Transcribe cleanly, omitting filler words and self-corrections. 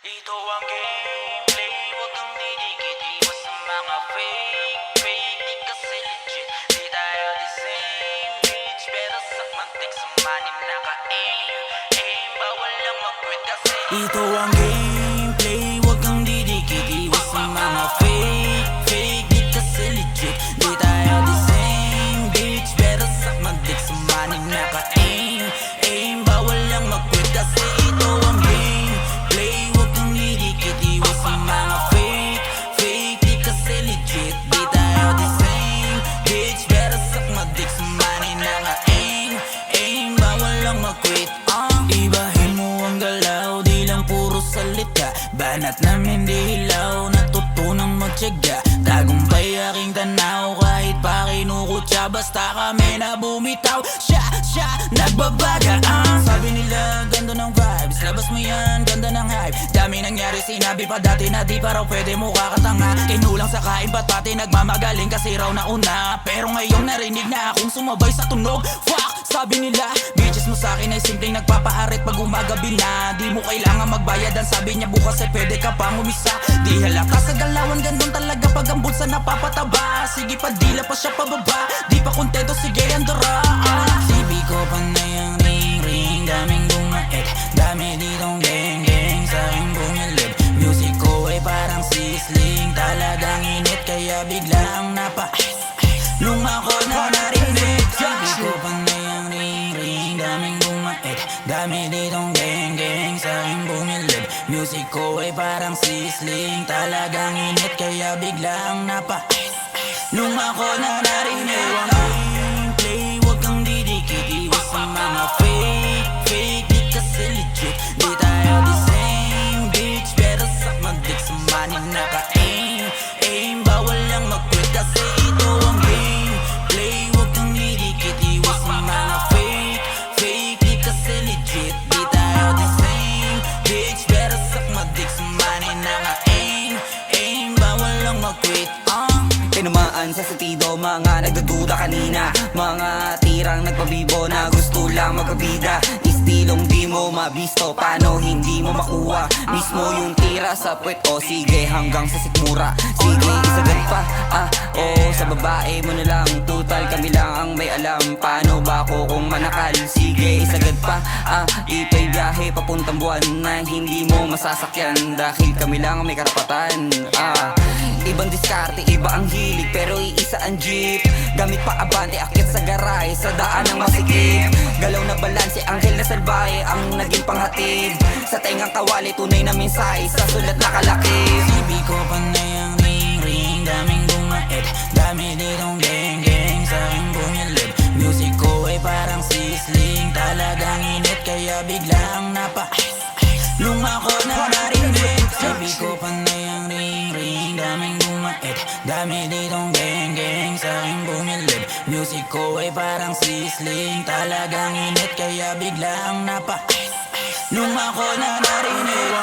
Ito ang gameplay, wag kang didikit. Iwas sa mga fake, di kasi legit. Di tayo the same bitch, pero sakmantik sa manim naka-aim. Bawal lang mag-quit kasi ito ang gameplay, wag kang didikit. Iwas sa mga fake, di kasi legit. Di tayo the same bitch, pero sakmantik sa manim naka-aim. Bawal lang mag-quit kasi ito ang gameplay. Wag kang didikit, iwas sa mga fake, di kasi legit. Di tayo the same bitch, pero sakmadik sa manim naka-aim. Bawal lang mag-quit. Ibahin mo ang galaw, di lang puro salita. Banat namin di hilaw, natutunang magtyaga. Tagumpay aking tanaw, kahit pa kinukutya. Basta kami na bumitaw, siya nagbabaga. Sabi nila ganda ng vibes, labas mo yan, ganda ng hype. Dami nangyari, sinabi pa dati na di pa raw pwede mo kakatanga. Kinulang sa kain, ba't pati nagmamagaling kasi raw nauna. Pero ngayon narinig na akong sumabay sa tunog. Fuck! Sabi nila, bitches mo sa'kin ay simpleng nagpapaarit pag umagabi na. Di mo kailangan magbayad, ang sabi niya bukas ay pwede ka pang umisa. Di halata sa galawan, ganun talaga pag ang bulsa napapataba. Sige pa, dila pa siya pababa, di pa kontento, sige andara. Sibi ko pa na yung ring, daming bumait. Dami ditong geng, sa'king bumilib. Music ko ay parang sisling, talagang init, kaya biglang napa nung ako na narinig. Sibi ko pa na yung ring, daming bumait. Dami ditong geng, sa'king bumilib. Music ko ay parang sisling, talagang init, kaya biglang napa nung ako na narinig. Ang gameplay, wag kang didikit. Iwas sa mga fake, di kasi legit. Di tayo the same bitch, pero sakmadik sa manim naka-aim. Bawal lang mag-quit kasi ito ang gameplay. Wag kang didikit. Iwas sa mga fake, di kasi legit. Di tayo the same bitch, pero sakmadik sa manim naka-aim. Bawal lang mag-quit. Tinamaan sa sentido, mga nagdududa kanina. Mga tirang nagpabibo na gusto lang magkabida. Istilong di mo mabisto, paano hindi mo makuha mismo yung tira sa puwet. O sige, hanggang sa sikmura. Sige, isagad pa, sa babae mo na lang. Total kami lang ang may alam, paano ba ako kung manakal? Sige, isagad pa, ito'y biyahe papuntang buwan na hindi mo masasakyan. Dahil kami lang ang may karapatan. Ibang diskarte, iba ang hilig, pero iisa ang jeep. Gamit pa abante, akit sa garay, sa daan ng masikip. Galaw na balanse, anghel na salbahe ang naging panghatid. Sa tengang kawali, tunay na mensahe, sa sulat nakalakip. Sibi ko pa na yung ring, daming bumait. Dami ditong geng, sa'king bumilib. Music ko ay parang sisling, talagang init, kaya biglang napa nung ako na narinig. Sabi ko pa na yung ring, daming bumait. Dami ditong geng, sa'king bumilib. Music ko ay parang sisling, talagang init, kaya biglang napa nung ako na narinig.